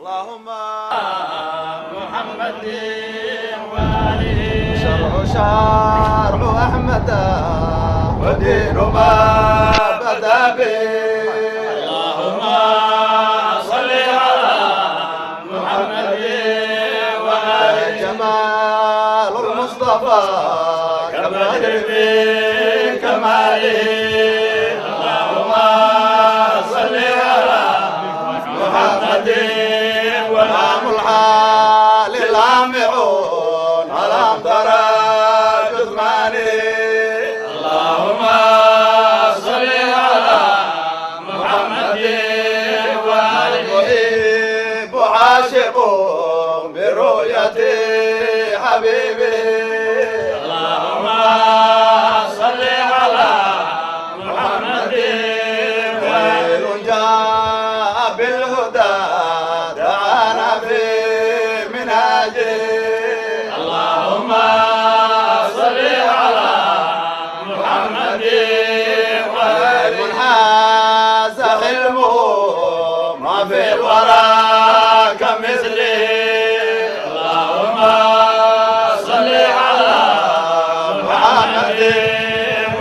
اللهم محمد وآله شرع أحمد ودين ما بدا به اللهم صل على محمد وآله جمال المصطفى كمال في كماله اللهم صل على محمد وامام الحال الامعون على امطار جثمانه اللهم صل على محمد وآله محب عاشق برؤية حبيبه اللهم صل على محمد وآله خير جاء بالهدى دعانا في منهاجه اللهم صل على محمد وآله منحاز علمه ما في الورى كمثله اللهم صل على محمد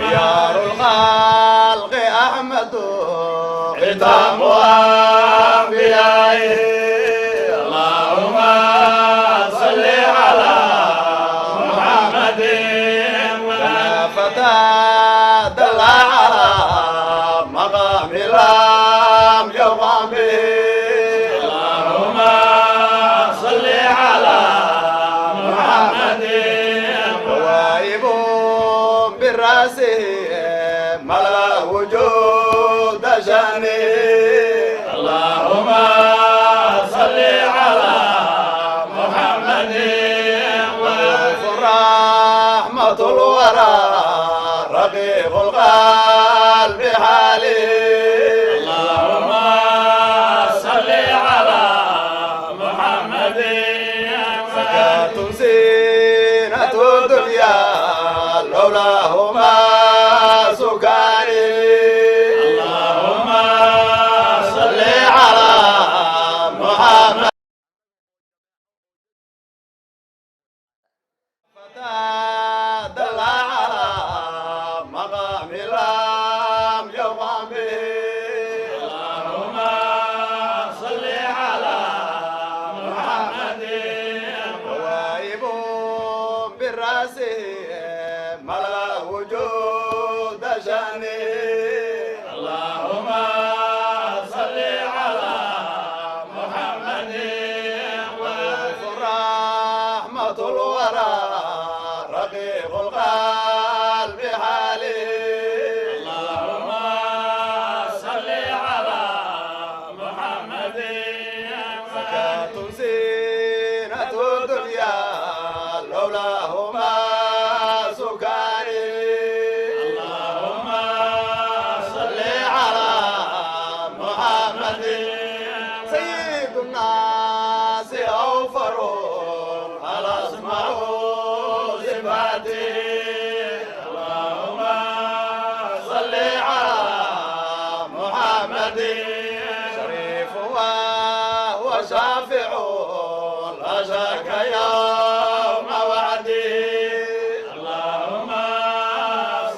خيار الخلق أحمد ختام أنبيائه اللهم صل على محمد وآله فتى دل على مقام لم يقام به اللهم صل على محمد وائب بالراس ملا وجود شانه اللهم صل على محمد وآله رحمة الورى رقيق القلب حاله اللهم صل على محمد وآله زينة الدنيا لولاهما سكاني اللهم صل على محمد دل على مقام لم يقام به اللهم صل على محمد وائب بالراس ملا وجود شانه اللهم صل على محمد وآله رحمة الورى رقيق القلب حاله اللهم صل على محمد وآله زينة الدنيا لولاهما سكاني اللهم صل على محمد سيد الناس أوفر على اسمه صفاته اللهم صل على محمد شريف وهو شافع لا شك يوم وعده اللهم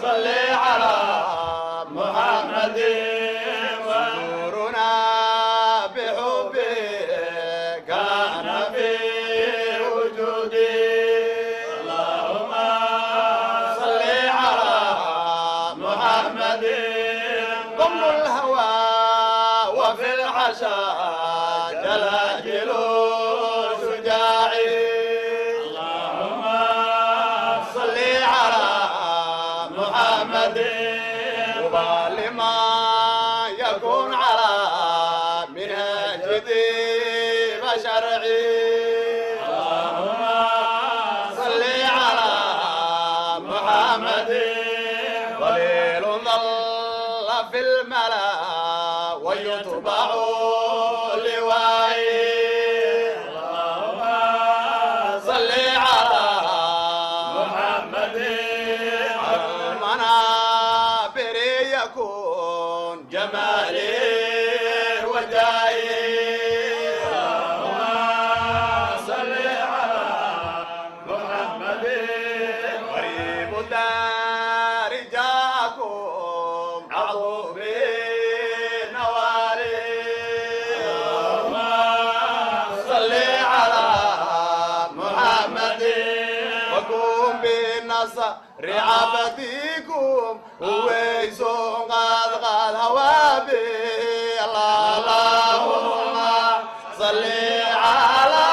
صل على محمد نورنا بحبه كان في وجوده اللهم صل على محمد ضم الهوى وفي الحشا جلاجل شجاعي اللهم صل على محمد وبال ما يكون على منهج ذي شرعي اللهم صل على محمد ظليل ظل في الملا ويتبع لوائي اللهم صل على محمد المنابر يكون جمالي وجاي رعبتكم ويسون قد هوابي اللهم صل على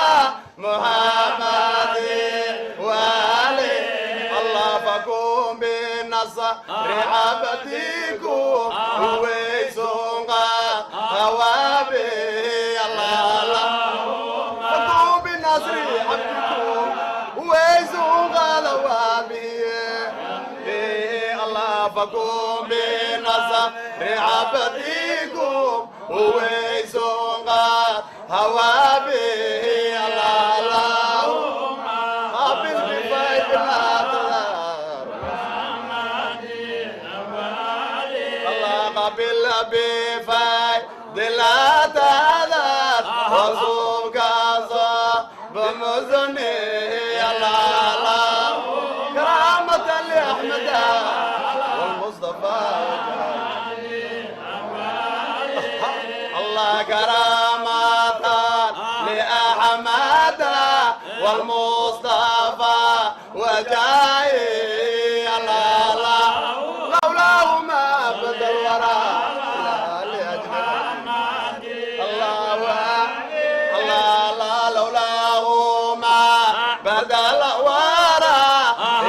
محمد وآله الله فكم بالنصر رعبتكم ويسون قد هوابي اللهم فكم بالنصر عبدكم ويسون قد هوابي الله فكم بالنصر عبدكم ويسون قد هوابي اللهم قبل بفيد الأطهار الله قبل بفيد الأطهار وصوك صاب مزني الله كرامة لأحمد والمصطفى الله كرامة لأحمد والمصطفى وجاي الله لولاه ما بدا الورى الله لولاه ما بدا الورى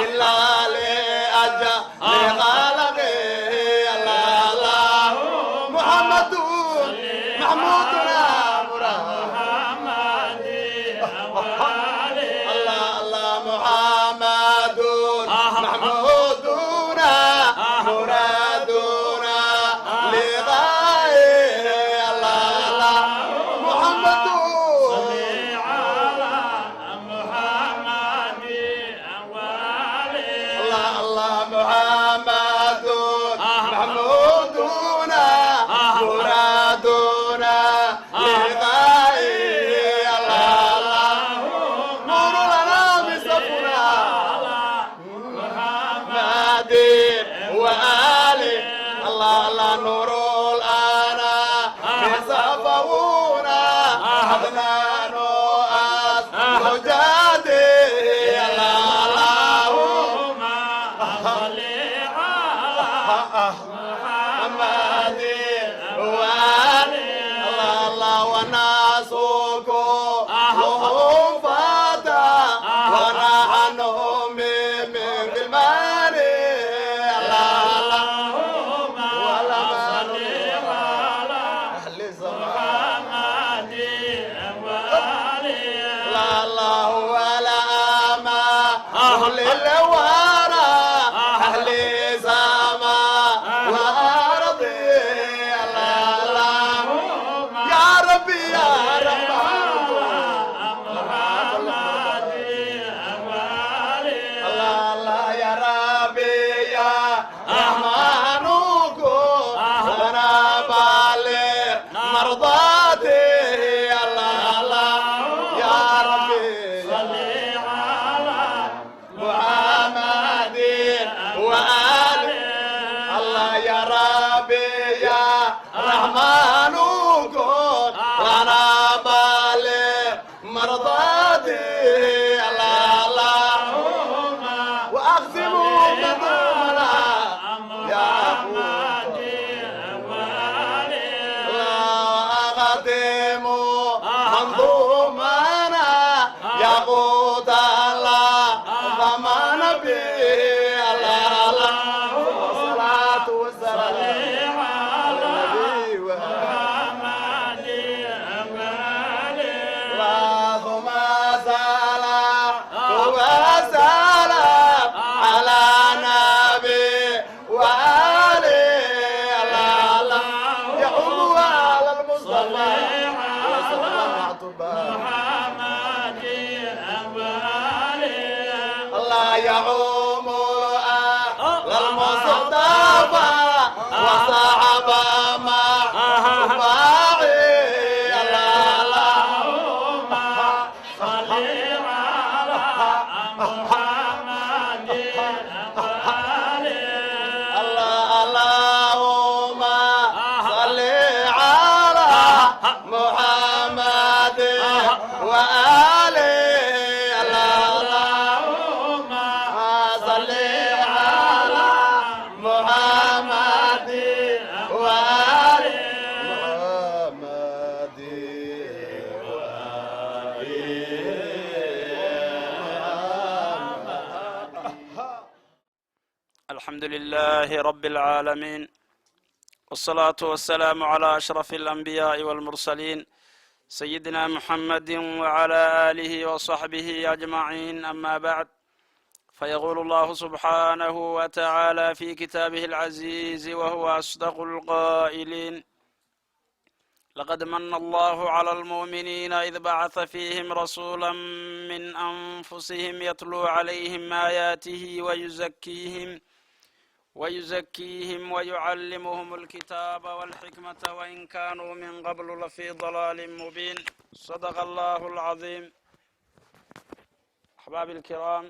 إلا لأجل خلقه الله محمد محمودنا مراد الله محمد محمودنا مرادنا لغاية الله محمد الله محمد محمودنا مرادنا لغاية الله نور لنا بصفنا محمد وآله الله نور الآن بصفونا عدنان وجادي اللهم صل على محمد وآله الله وناسك لهم فاتا ونحن من بالمال اللهم صل على أهل محمد وآله الله ولا ما أهل الورى أهل سما وأرض الله يا ربي يا رب الله يا ربي يا رحمنكم أنا بالغ مرضاتي الله يا ربي صل على محمد وآله الله يا ربي يا رحمنكم أنا بالغ مرضاتي اللهم وأقسم بضمنا يا محمد وأقدم منظومنا يا قوت الله ضمن به الله والصلاة والسلام على النبي وآله اللهم سلام وسلام على نبي وآله الله يحب على المصطفى الله يعوم على المصطفى وصحب مع باعي اللهم صل على محمد اللهم صل على محمد وآله اللهم صل الحمد لله رب العالمين، والصلاة والسلام على أشرف الأنبياء والمرسلين سيدنا محمد وعلى آله وصحبه أجمعين. أما بعد، فيقول الله سبحانه وتعالى في كتابه العزيز وهو أصدق القائلين: لقد من الله على المؤمنين إذ بعث فيهم رسولا من أنفسهم يتلو عليهم آياته ويزكيهم ويعلمهم الكتاب والحكمة وإن كانوا من قبل لفي ضلال مبين. صدق الله العظيم. أحبابي الكرام،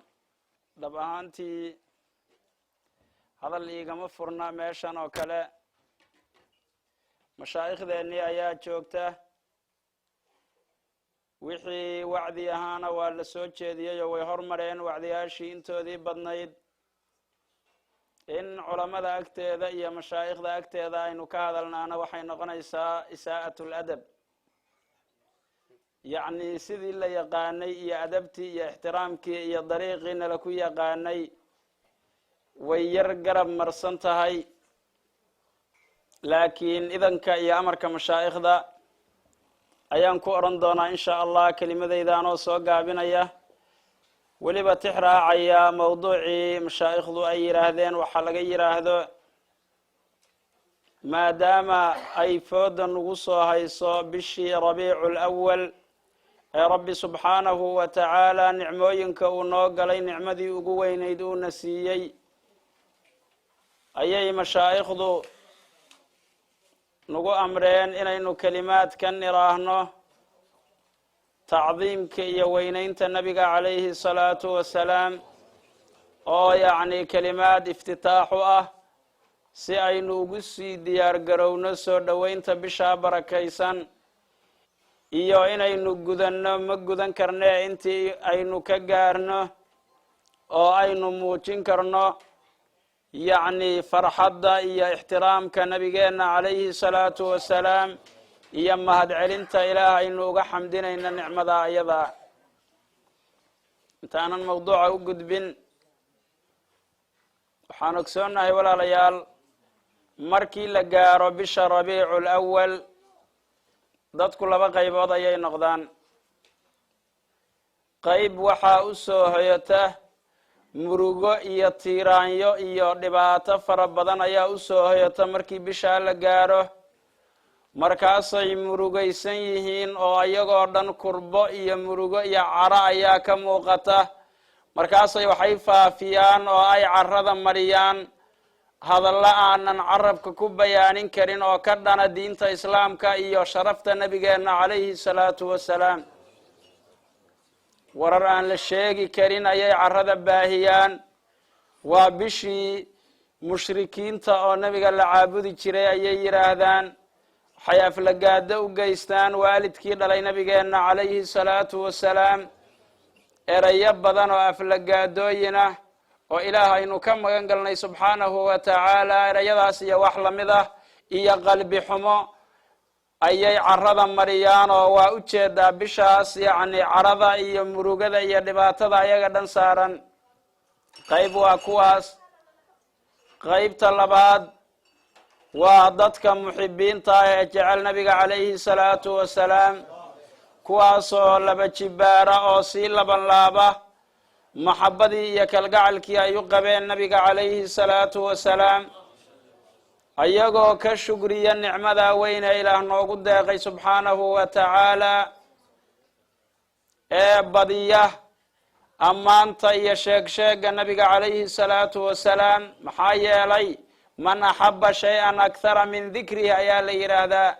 dhab ahaantii hadal iigama furna meeshan oo kale. mashaaikhdeenii ayaa joogta, wixii wacdi ahaana waa la soo jeediyey oo way hormareen wacdiyaashii intoodii badnayd. in culamada agteeda iyo mashaa'ikhda agteeda aynu ka hadalnaana waxay noqonaysaa isaa'atu ladab, yacni sidii la yaqaanay iyo adabtii iyo ixtiraamkii iyo dariiqiina laku yaqaanay way yar garab marsan tahay. laakiin idanka iyo amarka mashaa'ikhda ayaan ku odhan doonaa in sha allah kelimadaydaanoo soo gaabinaya, weliba tix raacaya mawduucii mashaa'ikhdu ay yidhaahdeen. waxaa laga yidhaahdo, maadaama ay fooda nagu soo hayso bishii rabiicu lawal ee rabbi subxaanahu wa tacaala nicmooyinka uu noo galay nicmadii ugu weynayd uuna siiyey, ayay mashaa'ikhdu nagu amreen inaynu kelimaadkan iraahno tacdiimka iyo weynaynta nabiga calayhi salaatu wasalaam, oo yacni kelimaad iftitaaxu ah, si aynu ugu sii diyaar garowno soo dhoweynta bishaa barakaysan, iyo inaynu gudanno ma gudan karne intii aynu ka gaarno oo aynu muujin karno yacni farxadda iyo ixtiraamka nabigeenna calayhi salaatu wasalaam iyo mahadcelinta ilaah aynu uga xamdinayna nicmada ayada. intaanan mawduuca u gudbin, waxaan ogsoonnahay walaalayaal, markii la gaaro bisha rabiicu lawal dadku laba qaybood ayay noqdaan. qayb waxaa u soo hoyata murugo iyo tiiraanyo iyo dhibaato fara badan ayaa u soo hoyata markii bishaa la gaaro. markaasay murugaysan yihiin oo iyagoo dhan kurbo iyo murugo iyo caro ayaa ka muuqata. markaasay waxay faafiyaan oo ay carada mariyaan hadalla aanan carabka ku bayaanin karin oo ka dhana diinta islaamka iyo sharafta nabigeenna calayhi salaatu wasalaam. warar aan la sheegi karin ayay carada baahiyaan. waa bishii mushrikiinta oo nabiga la caabudi jiray ayay yidhaahdaan. waxay aflagaado u geystaan waalidkii dhalay nabigeenna calayhi salaatu wasalaam. erayo badan oo aflagaadooyin ah oo ilaah aynu ka magan galnay subxaanahu wa tacaala, erayadaas iyo wax lamid ah iyo qalbi xumo ayay carada mariyaan. oo waa u jeedaa bishaas yacni carada iyo murugada iyo dhibaatada ayaga dhan saaran. qayb waa kuwaas. qaybta labaad waa dadka muxibiinta ah ee jecel nabiga calayhi salaatu wasalaam, kuwaasoo laba jibaara oo sii laban laaba maxabadii iyo kalgacalkii ay u qabeen nabiga calayhi salaatu wasalaam, ayagoo ka shugriya nicmada weyne ilaah noogu deeqay subxaanahu wa tacaala, ee badiya ammaanta iyo sheegsheega nabiga calayhi salaatu wasalaam. maxaa yeelay man axaba shay-an akhara min dikrihi ayaa la yidhaahdaa.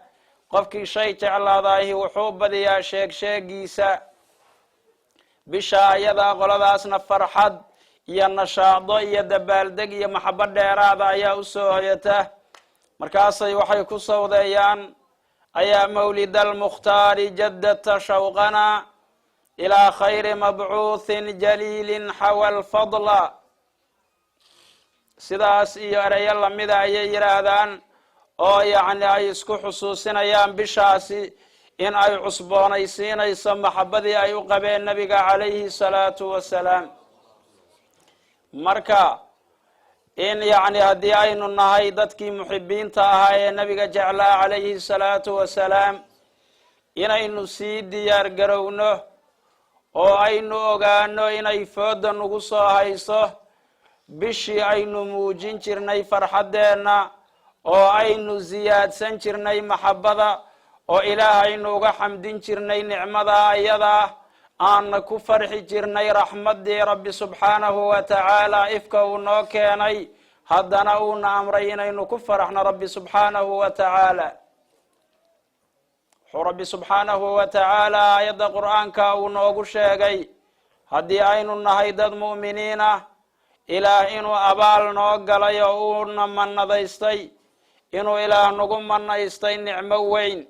qofkii shay jeclaadaahi wuxuu badiyaa sheegsheegiisa. bisha ayadaa qoladaasna farxad iyo nashaado iyo dabaaldeg iyo maxabo dheeraada ayaa u soo hoyata. markaasay waxay ku sawdeeyaan: ayaa mawlid almukhtaari jaddata shawqana ilaa khayri mabcuuthin jaliilin xawa alfadla. sidaas iyo ereyo lamida ayay yidhaahdaan oo yacni ay isku xusuusinayaan bishaasi in ay cusboonaysiinayso maxabadii ay u qabeen nabiga calayhi salaatu wasalaam. marka in yacni haddii aynu nahay dadkii muxibiinta ahaa ee nabiga jeclaa calayhi salaatu wasalaam inaynu sii diyaar garowno oo aynu ogaano inay fooda nagu soo hayso bishii aynu muujin jirnay farxaddeenna oo aynu siyaadsan jirnay maxabada oo ilaahaynu uga xamdin jirnay nicmada ayadaa aanna ku farxi jirnay raxmaddii rabbi subxaanahu wa tacaala ifka uu noo keenay haddana uuna amray inaynu ku faraxno rabbi subxaanahu wa tacaala. wuxuu rabbi subxaanahu wa tacaala aayadda qur'aanka uu noogu sheegay haddii aynu nahay dad mu'miniin ah ilaah inuu abaal noo galay oo uuna mannadaystay inuu ilaah nagu mannaystay nicmo weyn.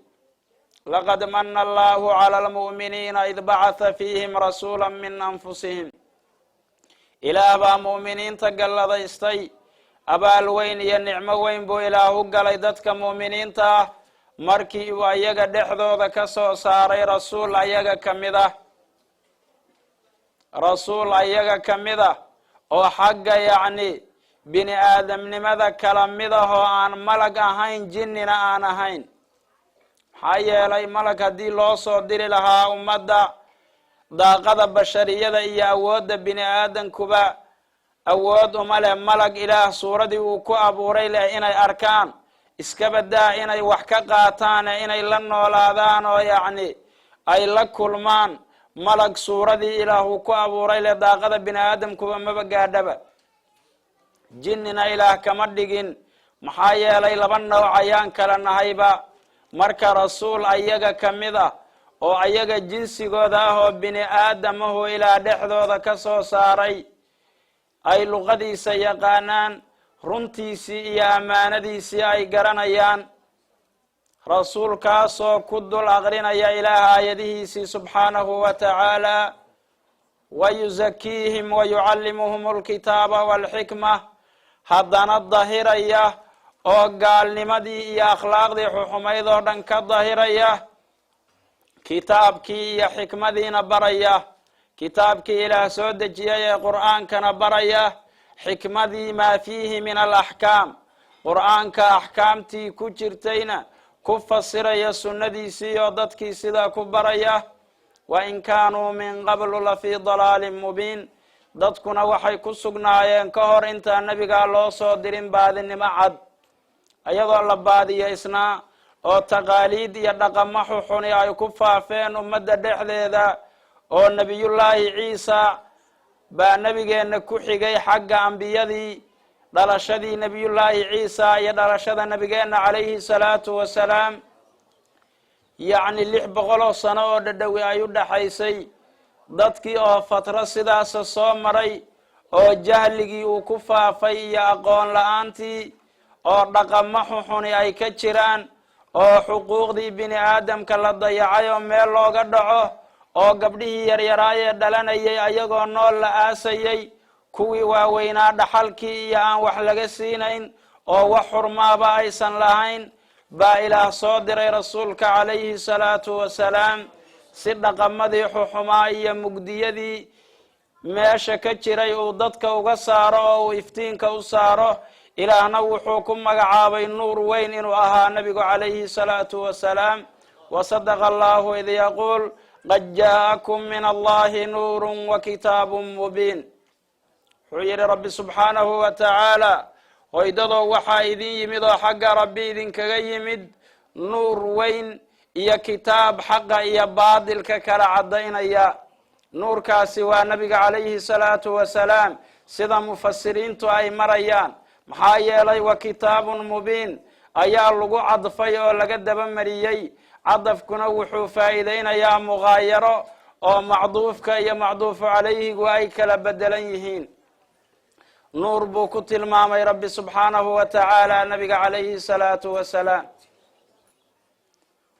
laqad mana allahu cala almu'miniina id bacatha fiihim rasuula min anfusihim. ilaah baa mu'miniinta galladaystay abaal weyn iyo nicmo weyn buu ilaah u galay dadka mu'miniinta ah markii uu ayaga dhexdooda ka soo saaray rasuul ayaga ka mid ah oo xagga yacni bini aadamnimada kala mid ah oo aan malag ahayn jinnina aan ahayn. maxaa yeelay malag haddii loo soo diri lahaa ummadda daaqada bashariyada iyo awoodda bini aadankuba awood uma leh malag ilaah suuradii uu ku abuuray leh inay arkaan iska badaa inay wax ka qaataan inay la noolaadaan oo yacni ay la kulmaan. malag suuradii ilaah uu ku abuuray leh daaqada bini aadamkuba maba gaadhaba. jinnina ilaah kama dhigin maxaa yeelay laba nooc ayaan kala nahayba. marka rasuul ayaga ka mid ah oo ayaga jinsigooda ah oo bini aadamahu ilaah dhexdooda ka soo saaray ay luqadiisa yaqaanaan runtiisii iyo ammaanadiisii ay garanayaan. rasuulkaasoo ku dul aqrinaya ilaah aayadihiisii subxaanahu wa tacaala wayuzakiihim wayucallimuhum alkitaaba waalxikma haddana dahiraya oo gaalnimadii iyo akhlaaqdii xuxumayd oo dhan ka dahiraya kitaabkii iyo xikmadiina baraya. kitaabkii ilaah soo dejiyay ee qur'aankana baraya xikmadii maa fiihi min alaxkaam qur'aanka axkaamtii ku jirtayna ku fasiraya sunnadiisii oo dadkii sidaa ku baraya. wain kaanuu min qablu lafii dalaalin mubiin dadkuna waxay ku sugnaayeen ka hor intaan nebigaa loo soo dirin baadinimo cad ayadoo la baadiyaysnaa oo taqaaliid iyo dhaqamo xuxuni ay ku faafeen ummadda dhexdeeda oo nebiyullaahi ciisa baa nebigeenna ku xigay xagga ambiyadii. dhalashadii nebiyullaahi ciisa iyo dhalashada nebigeenna calayhi salaatu wasalaam yacni 600 sano oo dhadhowi ay u dhaxaysay. dadkii oo fatro sidaasa soo maray oo jahligii uu ku faafay iyo aqoon la-aantii oo dhaqamo xuxuni ay ka jiraan oo xuquuqdii bini aadamka la dayacay oo meel looga dhaco oo gabdhihii yaryaraayee dhalanayay ayagoo nool la aasayay kuwii waaweynaa dhaxalkii iyo aan wax laga siinayn oo wax xurmaaba aysan lahayn baa ilaah soo diray rasuulka calayhi salaatu wasalaam si dhaqamadii xuxumaa iyo mugdiyadii meesha ka jiray uu dadka uga saaro oo uu iftiinka u saaro. ilaahna wuxuu ku magacaabay nuur weyn inuu ahaa nabigu calayhi salaatu wasalaam. wasadaqa allahu id yaquul qad jaa'akum min allahi nuurun wa kitaabun mubiin. wuxuu yidhi rabbi subxaanahu wa tacaala hoydadoo waxaa idin yimid oo xagga rabbi idinkaga yimid nuur weyn iyo kitaab xaqa iyo baadilka kala caddaynaya. nuurkaasi waa nabiga calayhi salaatu wasalaam sida mufasiriintu ay marayaan. maxaa yeelay wa kitaabun mubiin ayaa lagu cadfay oo laga daba mariyey. cadafkuna wuxuu faa'iidaynayaa muqaayaro oo macduufka iyo macduufu calayhigu ay kala bedelan yihiin. nuur buu ku tilmaamay rabbi subxaanahu wa tacaala nabiga calayhi salaatu wasalaam.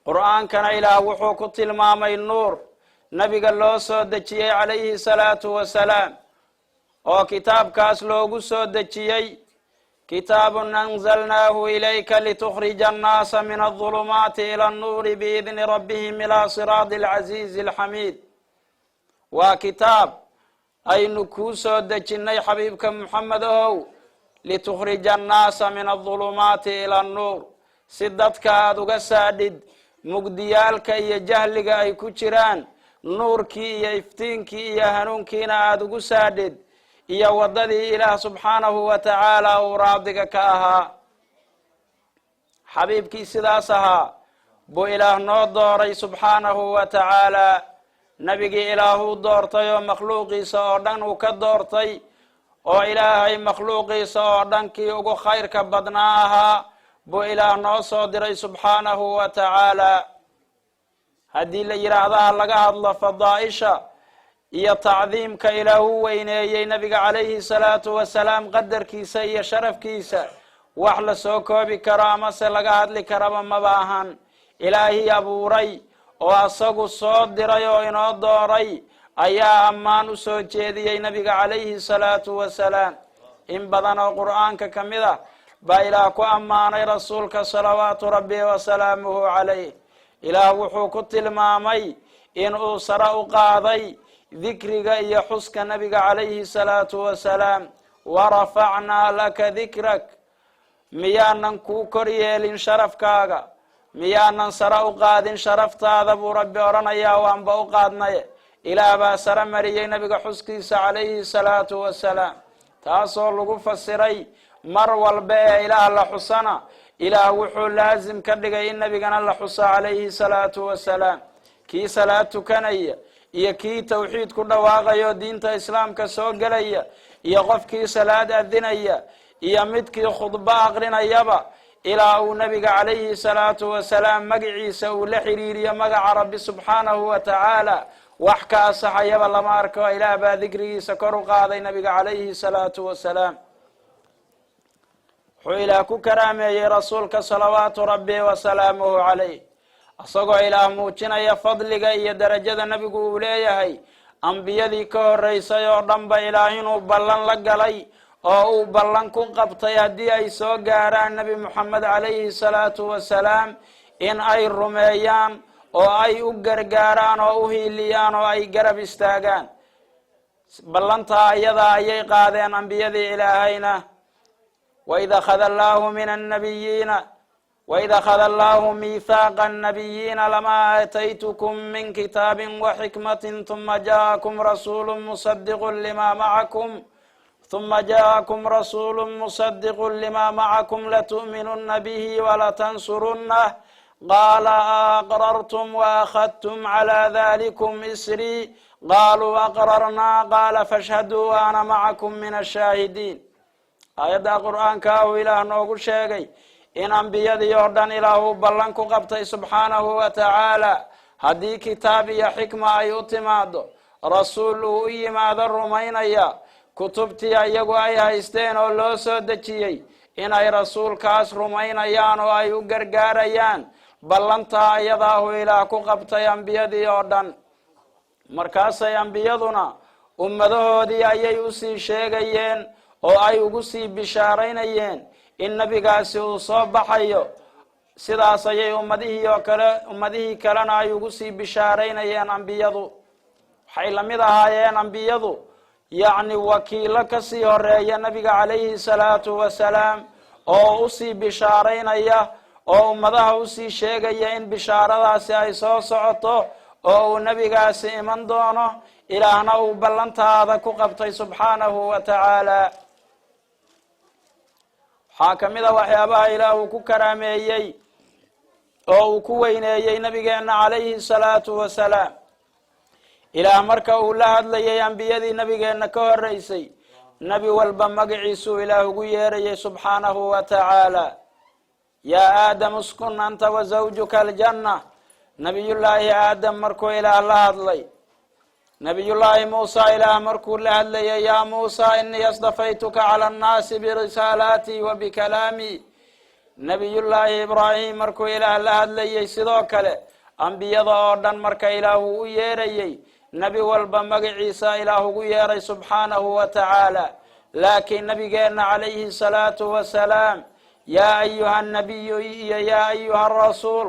qur'aankana ilaah wuxuu ku tilmaamay nuur nabiga loo soo dejiyey calayhi salaatu wasalaam oo kitaabkaas loogu soo dejiyey كتاب أنزلناه إليك لتخرج الناس من الظلمات إلى النور بإذن ربهم إلى صراط العزيز الحميد وكتاب أي نكوسو دجني حبيبك محمد لتخرج الناس من الظلمات إلى النور سدتك أدوغا سادد مقديالك إيا جهلك أي كجران نورك إيا إفتينك إيا هنونكينا أدوغا سادد إيا وددي إله سبحانه وتعالى ورابدك كأها حبيبك سداسها بو إله نور دوري سبحانه وتعالى نبي إله دورتي ومخلوقي سأردن وكدورتي وإلهي مخلوقي سأردن كي أغو خير كبدناها بو إله نور صدري سبحانه وتعالى هدي اللي يرعدها لقاها الله فضائشة iyo tacdiimka ilaahu weyneeyey nabiga calayhi salaatu wasalaam qadarkiisa iyo sharafkiisa wax la soo koobi karo amase laga hadli karaba maba ahan ilaahii abuuray oo asagu soo diray oo inoo dooray ayaa ammaan u soo jeediyey nabiga calayhi salaatu wasalaam in badan oo qur'aanka ka mid ah baa ilaah ku ammaanay rasuulka salawaatu rabbi wasalaamuhu calayh ilaah wuxuu ku tilmaamay inuu sare u qaaday ذكرك يا حسك نبيك عليه الصلاة والسلام ورفعنا لك ذكرك ميانا كوكريال شرف كاغا ميانا سراء قاد شرفت هذا ابو ربي ورنا يا وانبا قادنا الى با سر مريي نبيك حسكيس عليه الصلاة والسلام تاسو لغو فسري مر والبا الى الله حسنا الى وحو لازم كدغا نبينا الله حس عليه الصلاة والسلام كي صلاة كنيه iyo kii tawxiid ku dhawaaqayo diinta islaamka soo galaya iyo qofkii salaad adinaya iyo midkii khudba aqrinayaba ilaa uu nabiga calayhi salaatu wasalaam magaciisa uu la xiriiriyo magaca rabbi subxaanahu wa tacaala wax ka asaxayaba lama arko ilaah baa dikrigiisa kor u qaaday nabiga calayhi salaatu wasalaam wuxuu ilaah ku karaameeyey rasuulka salawaatu rabbi wasalaamuhu calayh asagoo ilaah muujinaya fadliga iyo darajada nabigu uu leeyahay ambiyadii ka horeysay oo dhanba ilaah inuu ballan la galay oo uu ballan ku qabtay haddii ay soo gaaraan nabi moxamed calayhi salaatu wasalaam in ay rumeeyaan oo ay u gargaaraan oo u hiiliyaan oo ay garab istaagaan ballantaa iyada ayay qaadeen ambiyadii ilaahayna waida akhada allaahu min annabiyiina وإذا أخذ الله ميثاق النبيين لما آتيتكم من كتاب وحكمة ثم جاءكم رسول مصدق لما معكم لتؤمنن به ولتنصرنه قال أقررتم وأخذتم على ذلكم إسري قالوا أقررنا قال فاشهدوا وأنا معكم من الشاهدين آيات القرآن كاو إله نوغو شيغي in ambiyadii oo dhan ilaahu ballan ku qabtay subxaanahu wa tacaala haddii kitaab iyo xikma ay u timaado rasuul uu u yimaado rumaynaya kutubtii iyagu ay haysteen oo loo soo dejiyey inay rasuulkaas rumaynayaan oo ay u gargaarayaan ballantaa iyadaahu ilaah ku qabtay ambiyadii oo dhan markaasay ambiyaduna ummadahoodii ayay usii sheegayeen oo ay ugu sii bishaaraynayeen in nabigaasi uu soo baxayo sidaas ayay ummadihii kalena ay ugu sii bishaaraynayeen ambiyadu waxay la mid ahaayeen ambiyadu yacni wakiilo kasii horeeya nabiga calayhi salaatu wasalaam oo usii bishaaraynaya oo ummadaha usii sheegaya in bishaaradaasi ay soo socoto oo uu nabigaasi iman doono ilaahna uu ballantaada ku qabtay subxaanahu wa tacaala waxaa ka mid a waxyaabaha ilaah uu ku karaameeyey oo uu ku weyneeyey nabigeena calayhi salaatu wasalaam ilaah marka uu la hadlayay ambiyadii nabigeena ka horeysay nabi walba magaciisuu ilaah ugu yeerayay subxaanahu wa tacaala yaa aadam uskun anta wa zawjuka aljanna nabiyullaahi aadam markuu ilaah la hadlay nabiyullaahi muusa ilaah markuu la hadlayay yaa muusa inii asdafaytuka cala annaasi birisaalaatii wa bikalaamii nabiyullaahi ibraahim markuu ilaah la hadlayay sidoo kale ambiyada oo dhan marka ilaah uu u yeerayey nebi walba magaciisa ilaah ugu yeeray subxaanahu wa tacaala laakiin nabigeenna calayhi salaatu wasalaam yaa ayuha nabiyu iyo yaa ayuha rasuul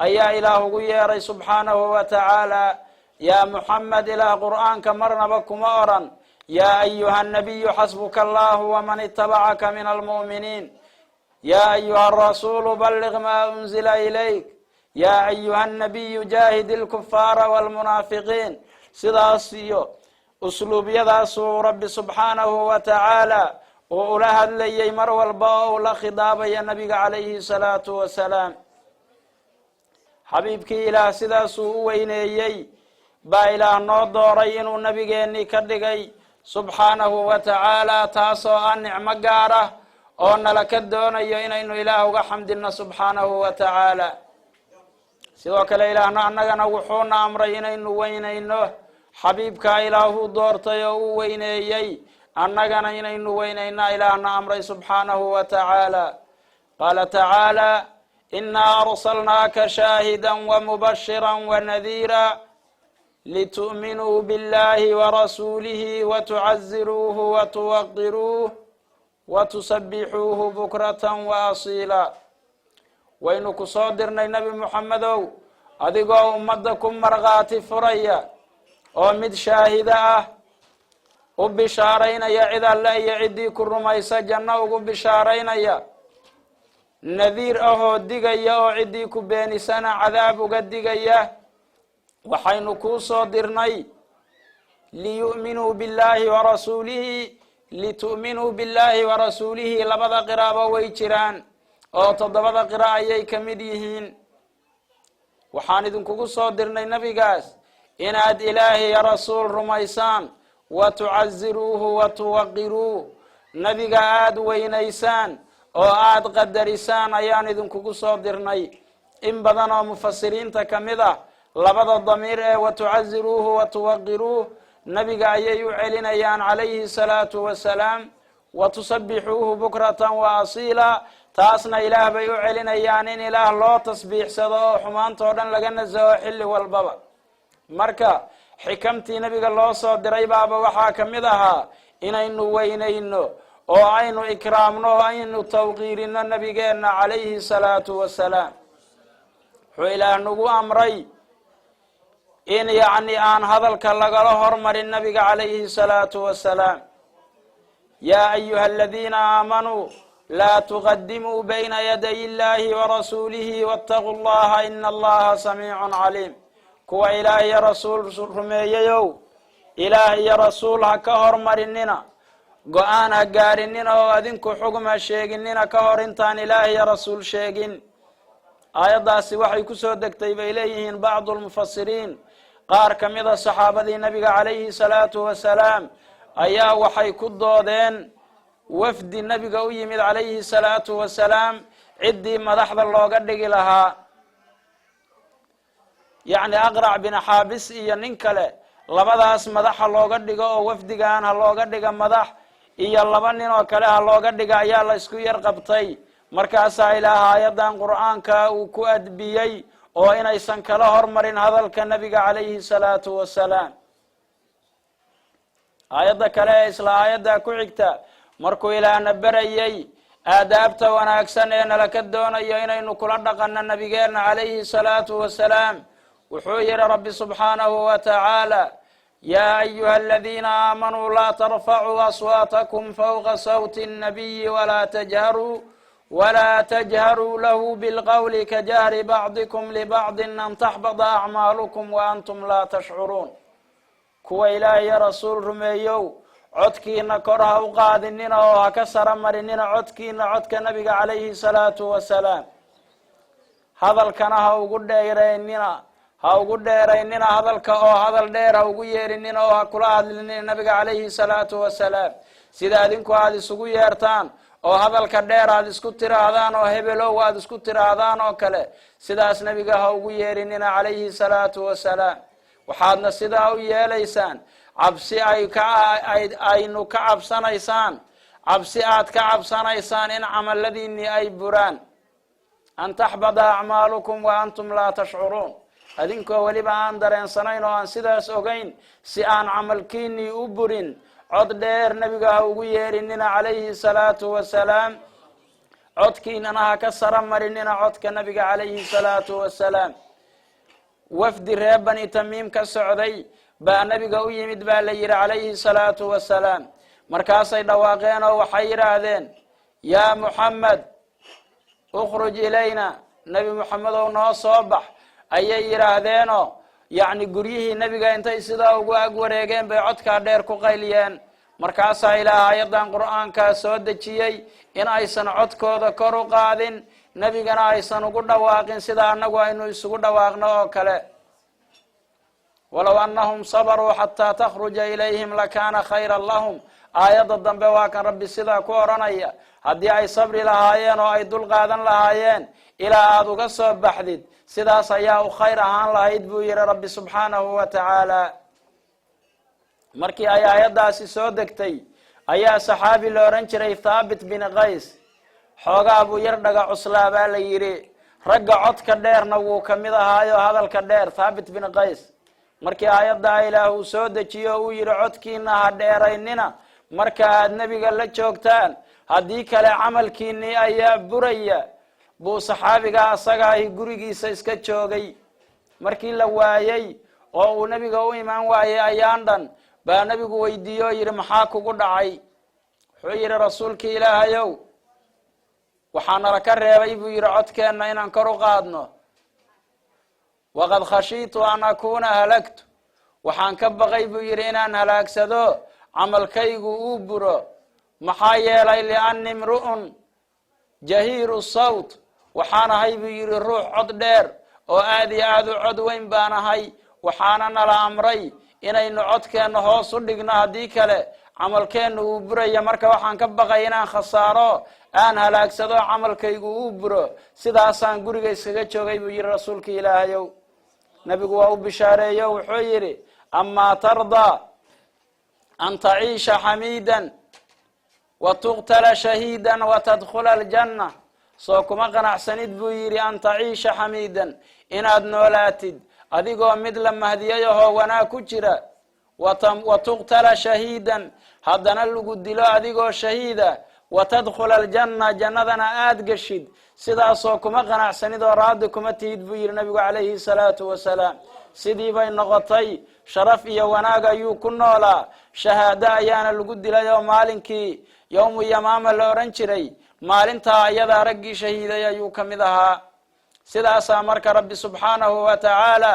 ayaa ilaah ugu yeeray subxaanahu wa tacaala yaa muxamed ilaah qur'aanka marnaba kuma oran yaa ayuha nabiyu xasbuka allahu waman itabacaka min almu'miniin yaa ayuha rasuulu balliq maa unzila ilayk yaa ayuha nabiyu jaahid ilkufaara waalmunaafiqiin sidaas iyo usluubyadaasuu rabbi subxaanahu wa tacaala uu ula hadlayay mar walba oo ula khidaabaya nabiga calayhi salaatu wasalaam xabiibkii ilaah sidaasuu u weyneeyey baa ilaah noo dooray inuu nabigeennii ka dhigay subxaanahu wa tacaala taasoo ah nicmo gaar ah oo nala ka doonayo inaynu ilaah uga xamdino subxaanahu wa tacaala sidoo kale ilaahna annagana wuxuuna amray inaynu weynayno xabiibkaa ilaahuu doortay oo u weyneeyey annagana inaynu weynayna ilaahna amray subxaanahu wa tacaala qaala tacaala inaa arsalnaaka shaahida wamubashira wanadiira litu'minuu biاllahi warasuulihi watucaziruuhu watuwaqiruuh watusabixuuhu bukratan waasiila waynu ku soo dirnay nebi moxamedow adigoo ummadda ku markhaati furaya oo mid shaahida ah u bishaaraynaya cid alle iyo ciddii ku rumaysa janno ugu bishaaraynaya nadiir ahoo digaya oo ciddii ku beenisana cadaab uga digaya waxaynu kuu soo dirnay liyu'minuu billahi warasuulihi litu'minuu billahi warasuulihi labada qiraabo way jiraan oo 7 qira ayay ka mid yihiin waxaan idinkugu soo dirnay nabigaas inaad ilaahi ya rasuul rumaysaan watucaziruuhu watuwaqiruuh nabiga aad weynaysaan oo aad qadarisaan ayaan idinkugu soo dirnay in badan oo mufasiriinta ka mid ah labada damiir ee watucaziruuhu watuwaqiruuh nabiga ayay u celinayaan calayhi salaatu wasalaam watusabixuuhu bukratan waasiila taasna ilaah bay u celinayaan in ilaah loo tasbiixsado oo xumaantoo dhan laga nasaho xilli walbaba marka xikamtii nabiga loo soo diray baaba waxaa ka mid ahaa inaynu weynayno oo aynu ikraamno oo aynu tawqiirino nabigeenna calayhi salaatu wasalaam wuxuu ilaah nagu amray in yacni aan hadalka lagala hormarin nabiga calayhi salaatu wasalaam yaa ayuha aladiina aamanuu laa tuqadimuu bayna yaday illahi warasuulihi waataquu llaha ina allaha samiicun caliim kuwa ilaah iyo rasuul rumeeyayow ilaah iyo rasuul ha ka hormarinina go-aan ha gaarinina oo adinku xugum ha sheeginina ka hor intaan ilaah iyo rasuul sheegin aayaddaasi waxay ku soo degtay bay leeyihiin bacdu lmufasiriin qaar ka mida saxaabadii nabiga calayhi salaatu wasalaam ayaa waxay ku doodeen wafdi nabiga u yimid calayhi salaatu wasalaam ciddii madaxda looga dhigi lahaa yacni aqrac bin xaabis iyo nin kale labadaas madax ha looga dhigo oo wafdigan ha looga dhiga madax iyo 2 nin oo kale ha looga dhiga ayaa la isku yar qabtay markaasaa ilaah aayadan qur'aanka uu ku adbiyey oo inaysan kala hormarin hadalka nabiga calayhi salaatu wasalaam aayadda kale ee isla aayadda ku xigta markuu ilaahna barayay aadaabta wanaagsan ee nala ka doonayo inaynu kula dhaqanno nabigeenna calayhi salaatu wasalaam wuxuu yihi rabbi subxaanahu wa tacaala yaa ayuha aladiina aamanuu laa tarfacuu aswaatakum fawqa sawti الnabiyi walaa tajharuu lahu bilqawli kajahri bacdikum libacdin an taxbada acmaalukum waantum laa tashcuruun kuwa ilaah iyo rasuul rumeeyow codkiina kor ha u qaadinina oo ha ka sara marinina codkiina codka nabiga calayhi salaatu wasalaam hadalkana ha ugu dheeraynina hadalka oo hadal dheer ha ugu yeerinina oo ha kula hadlinina nabiga calayhi salaatu wasalaam sida adinku aad isugu yeertaan oo hadalka dheer aad isku tiraahdaan oo hebelow aad isku tiraahdaan oo kale sidaas nabiga ha ugu yeerinina calayhi salaatu wasalaam waxaadna sidaa u yeelaysaan cabsi aynu ka cabsanaysaan cabsi aad ka cabsanaysaan in camaladiinii ay buraan an taxbada acmaalukum wa antum laa tashcuruun adinkoo weliba aan dareensanayn oo aan sidaas ogeyn si aan camalkiinii u burin cod dheer nabiga ha ugu yeerinina calayhi salaatu wasalaam codkiinana ha ka sara marinina codka nabiga calayhi salaatu wasalaam wafdi reer bani tamiim ka socday baa nabiga u yimid baa la yidhi calayhi salaatu wasalaam markaasay dhawaaqeen oo waxay yidhaahdeen yaa muxamed ukhruj ilayna nebi moxamedow noo soo bax ayay yidhaahdeenoo yacni guryihii nebiga intay sidaa ugu ag wareegeen bay codkaa dheer ku qayliyeen markaasaa ilaah aayadan qur'aankaa soo dejiyey in aysan codkooda kor u qaadin nebigana aysan ugu dhawaaqin sida annagu aynu isugu dhawaaqno oo kale walow annahum sabaruu xataa takhruja ilayhim lakaana khayran lahum aayadda dambe waa kan rabbi sidaa ku odhanaya haddii ay sabri lahaayeen oo ay dul qaadan lahaayeen ilaa aada uga soo baxdid sidaas ayaa u khayr ahaan lahayd buu yihi rabbi subxaanahu wa tacaala markii ay aayaddaasi soo degtay ayaa saxaabi la odhan jiray thaabit bin qays xoogaa buu yar dhaga cuslaa baa la yidhi ragga codka dheerna wuu kamid ahaayo hadalka dheer thaabit bin qays markii aayaddaa ilaah uu soo dejiyo uu yidhi codkiina ha dheeraynina marka aad nebiga la joogtaan haddii kale camalkiinii ayaa buraya buu saxaabigaa asaga ahi gurigiisa iska joogay markii la waayey oo uu nebiga u imaan waayey ayaan dhan baa nebigu weydiiye oo yidhi maxaa kugu dhacay wuxuu yidhi rasuulkii ilaahayow waxaa nala ka reebay buu yidhi codkeenna inaan kor u qaadno waqad khashiitu an akuuna halagtu waxaan ka baqay buu yidhi inaan halaagsado camalkaygu uu buro maxaa yeelay lianni imru'un jahiiru sawt waxaan ahay buu yidhi ruux cod dheer oo aad iyo aad u cod weyn baan ahay waxaana nala amray inaynu codkeenna hoos u dhigno haddii kale camalkeenna uu buraya marka waxaan ka baqay inaan khasaaro aan halaagsado camalkaygu uu buro sidaasaan guriga iskaga joogay buu yidhi rasuulka ilaahayow nebigu waa u bishaareeyo wuxuu yidhi amaa tardaa an taciisha xamiidan wa tuqtala shahiidan wa tadkhula aljanna soo kuma qanacsanid buu yidhi an taciisha xamiidan inaad noolaatid adigoo mid la mahdiyayahoo wanaag ku jira wa tuqtala shahiidan haddana lagu dilo adigoo shahiida wa tadkhula aljanna jannadana aad geshid sidaasoo kuma qanacsanid oo raadi kuma tihid buu yidhi nabigu calayhi salaatu wasalaam sidii bay noqotay sharaf iyo wanaag ayuu ku noolaa shahaado ayaana lagu dilay oo maalinkii yowmu yamaama la odhan jiray maalintaa ayadaa raggii shahiiday ayuu ka mid ahaa sidaasaa marka rabbi subxaanahu wa tacaala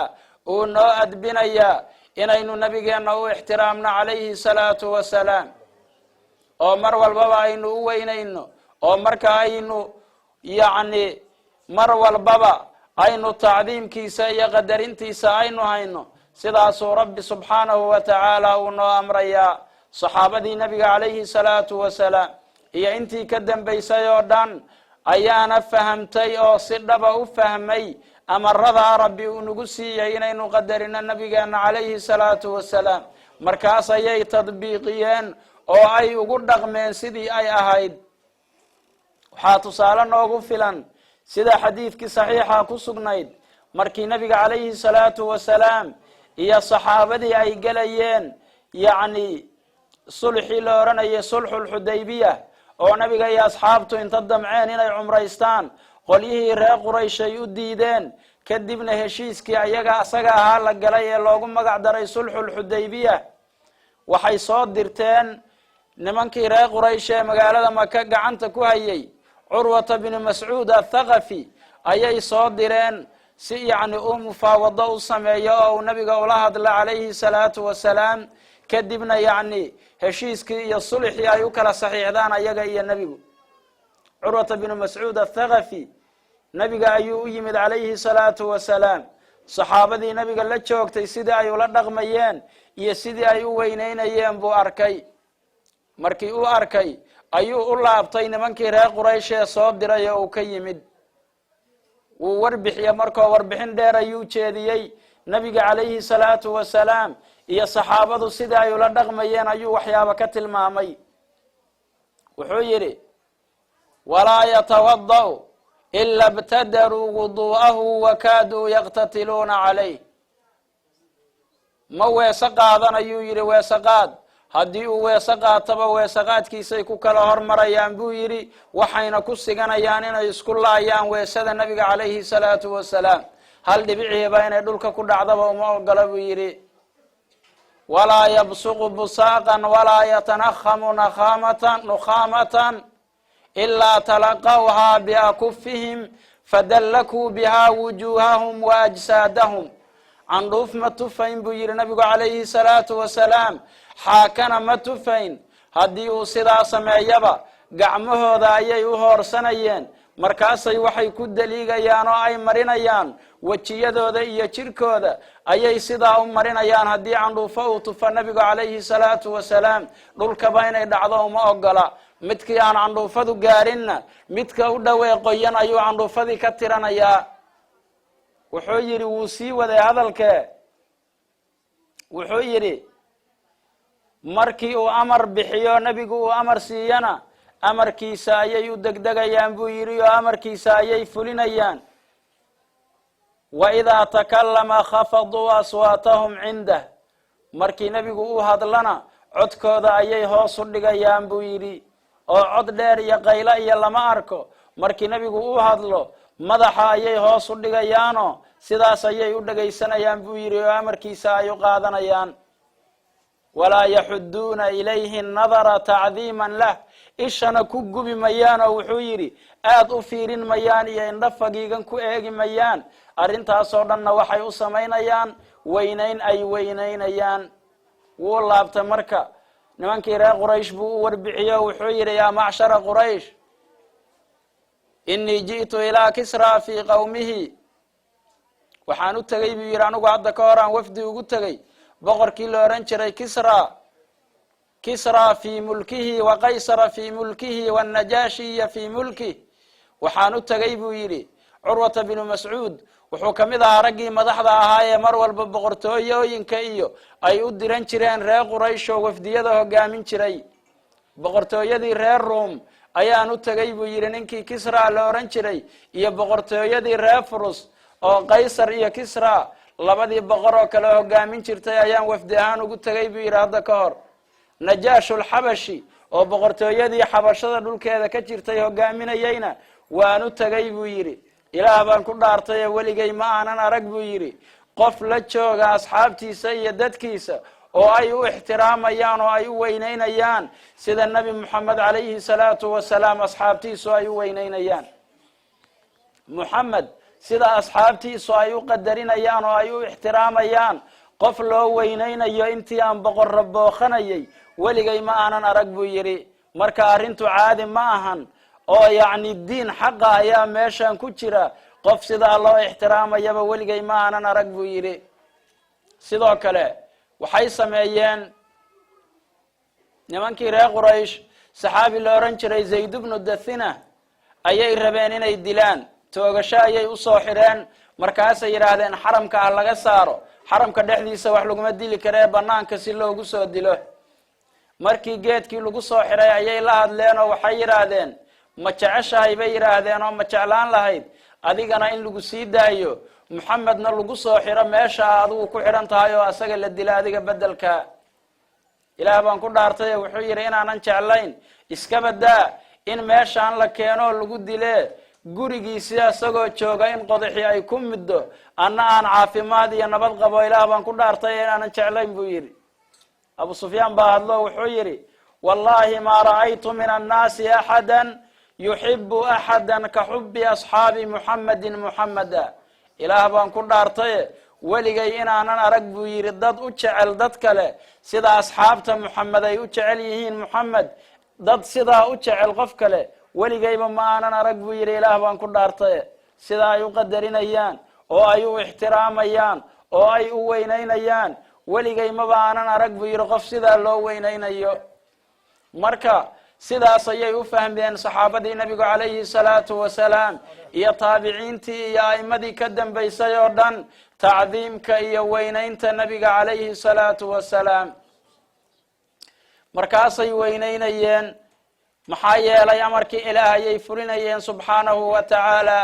uu noo adbinayaa inaynu nabigeenna u ixtiraamno calayhi salaatu wasalaam oo mar walbaba aynu u weynayno oo marka aynu yacni mar walbaba aynu tacdiimkiisa iyo qadarintiisa aynu hayno sidaasuu rabbi subxaanahu wa tacaala uu noo amrayaa saxaabadii nabiga calayhi salaatu wasalaam iyo intii ka dambaysay oo dhan ayaana fahamtay oo si dhaba u fahmay amaradaa rabbi uu nagu siiyey inaynu qadarino nabigeena calayhi salaatu wasalaam markaas ayay tadbiiqiyeen oo ay ugu dhaqmeen sidii ay ahayd waxaa tusaale noogu filan sida xadiidkii saxiixa ku sugnayd markii nabiga calayhi salaatu wasalaam iyo saxaabadii ay gelayeen yacni sulxii la odhanayay sulxulxudaybiya oo nabiga iyo asxaabtu inta damceen inay cumraystaan qolyihii reer qurayshay u diideen kadibna heshiiskii ayaga asaga ahaa la galay ee loogu magac daray sulxulxudaybiya waxay soo dirteen nimankii reer quraysh ee magaalada maka gacanta ku hayay curwata binu mascuud athaqafi ayay soo direen si yacni uu mufaawado u sameeyo oo uu nabiga ula hadla calayhi salaatu wasalaam kadibna yacni heshiiskii iyo sulxii ay u kala saxiixdaan ayaga iyo nebigu curwata binu mascuud athaqafi nabiga ayuu u yimid calayhi salaatu wasalaam saxaabadii nabiga la joogtay sidii ay ula dhaqmayeen iyo sidii ay u weyneynayeen buu arkay markii uu arkay ayuu u laabtay nimankii reer quraysh ee soo diray oo uu ka yimid wuu warbixiye markoo warbixin dheer ayuu jeediyey nabiga calayhi salaatu wasalaam iyo saxaabadu sidii ay ula dhaqmayeen ayuu waxyaaba ka tilmaamay wuxuu yidhi walaa yatawada'u ila ibtadaruu wudu'ahu wakaaduu yaqtatiluuna calayh ma weese qaadan ayuu yidhi weese qaad haddii uu weese qaataba weese qaadkiisay ku kala hormarayaan buu yidhi waxayna ku siganayaan inay isku laayaan weesada nabiga calayhi salaatu wasalaam hal dhibiciiba inay dhulka ku dhacdaba uma ogola buu yidhi walaa yabsuqu busaaqan walaa yatanakhamu nukhaamatan ilaa talaqawhaa biakufihim fadallakuu bihaa wujuuhahum waajsaadahum candhuuf ma tufayn buu yidhi nabigu calayhi salaatu wasalaam xaakana ma tufayn haddii uu sidaa sameeyaba gacmahooda ayay u hoorsanayeen markaasay waxay ku daliigayaan oo ay marinayaan wejiyadooda iyo jirkooda ayay sidaa u marinayaan haddii candhuufo uu tufa nabigu calayhi salaatu wasalaam dhulkaba inay dhacdo uma ogola midkii aan candhuufadu gaarinna midka u dhowee qoyan ayuu candhuufadii ka tiranayaa wuxuu yidhi wuu sii waday hadalkee wuxuu yidhi markii uu amar bixiyo nebigu uu amar siiyana amarkiisa ayay u degdegayaan buu yidhi oo amarkiisa ayay fulinayaan waidaa takallama khafaduu aswaatahum cindah markii nebigu u hadlana codkooda ayay hoos u dhigayaan buu yidhi oo cod dheer iyo qaylo iyo lama arko markii nebigu u hadlo madaxa ayay hoos u dhigayaanoo sidaas ayay u dhegaysanayaan buu yidhi oo amarkiisa ay u qaadanayaan walaa yaxuduuna ilayhi nadara tacdiiman lah ishana ku gubi mayaan oo wuxuu yidhi aad u fiirin mayaan iyo indho fagiigan ku eegi mayaan arrintaasoo dhanna waxay u samaynayaan weynayn ay weynaynayaan wuu laabtay marka nimankii reer quraysh buu u warbixiyo wuxuu yidhi yaa macshara quraysh inii ji'tu ilaa kisraa fii qawmihi waxaan u tegey buu yidhi anigu hadda ka hor aan wafdi ugu tegey boqorkii la ohan jiray kisra fii mulkihi wa qaysara fii mulkihi wanajaashiya fii mulkih waxaan u tegey buu yidhi curwata binu mascuud wuxuu kamid ahaa raggii madaxda ahaa ee mar walba boqortooyooyinka iyo ay u diran jireen reer quraysh oo wafdiyada hogaamin jiray boqortooyadii reer ruom ayaan u tegey buu yidhi ninkii kisra la ohan jiray iyo boqortooyadii reer furus oo qaysar iyo kisra labadii boqor oo kale hogaamin jirtay ayaan wafdi ahaan ugu tegey buu yidhi hadda ka hor najaashulxabashi oo boqortooyadii xabashada dhulkeeda ka jirtay hogaaminayeyna waan u tegey buu yidhi ilaah baan ku dhaartay ee weligay ma aanan arag buu yidhi qof la jooga asxaabtiisa iyo dadkiisa oo ay u ixtiraamayaan oo ay u weynaynayaan sida nebi moxamed calayhi salaatu wasalaam asxaabtiisu ay u weynaynayaan moxamed sida asxaabtiisu ay u qadarinayaan oo ay u ixtiraamayaan qof loo weynaynayo intii aan boqorra bookhanayay weligay ma aanan arag buu yidhi marka arrintu caadi ma ahan oo yacni diin xaqa ayaa meeshan ku jira qof sidaa loo ixtiraamayaba weligay ma aanan arag buu yidhi sidoo kale waxay sameeyeen nimankii reer quraysh saxaabi la ohan jiray zayd bnu dathina ayay rabeen inay dilaan toogasho ayay usoo xidheen markaasay yidhaahdeen xaramka ha laga saaro xaramka dhexdiisa wax laguma dili karee banaanka si loogu soo dilo markii geedkii lagu soo xidhay ayay la hadleen oo waxay yidhaahdeen ma jeceshahay bay yidhaahdeen oo ma jeclaan lahayd adigana in lagu sii daayo moxamedna lagu soo xidho meesha adigu ku xidhan tahay oo asaga la dila adiga bedelka ilaah baan ku dhaartay wuxuu yidhi inaanan jeclayn iskaba daa in meeshaan la keeno lagu dile gurigiisi isagoo jooga in qodaxi ay ku middo anna aan caafimaad iyo nabad qabo ilaah baan ku dhaartay inaanan jeclayn buu yidhi abu sufyaan baa hadlo wuxuu yidhi wallahi ma ra'aytu min annaasi axadan yuxibu axadan ka xubi asxaabi muxamedin muxameda ilaah baan ku dhaartaye weligay inaanan arag buu yidhi dad u jecel dad kale sida asxaabta muxamed ay u jecel yihiin muxamed dad sidaa u jecel qof kale weligayba ma aanan arag buu yidhi ilaah baan ku dhaartaye sida ay u qadarinayaan oo ay u ixtiraamayaan oo ay u weynaynayaan weligay maba aanan arag buu yidhi qof sidaa loo weynaynayo marka sidaas ayay u fahmeen saxaabadii nabigu calayhi salaatu wasalaam iyo taabiciintii iyo a'imadii ka dambaysay oo dhan tacdiimka iyo weynaynta nabiga calayhi salaatu wasalaam markaasay weynaynayeen maxaa yeelay amarkii ilaah ayay fulinayeen subxaanahu wa tacaala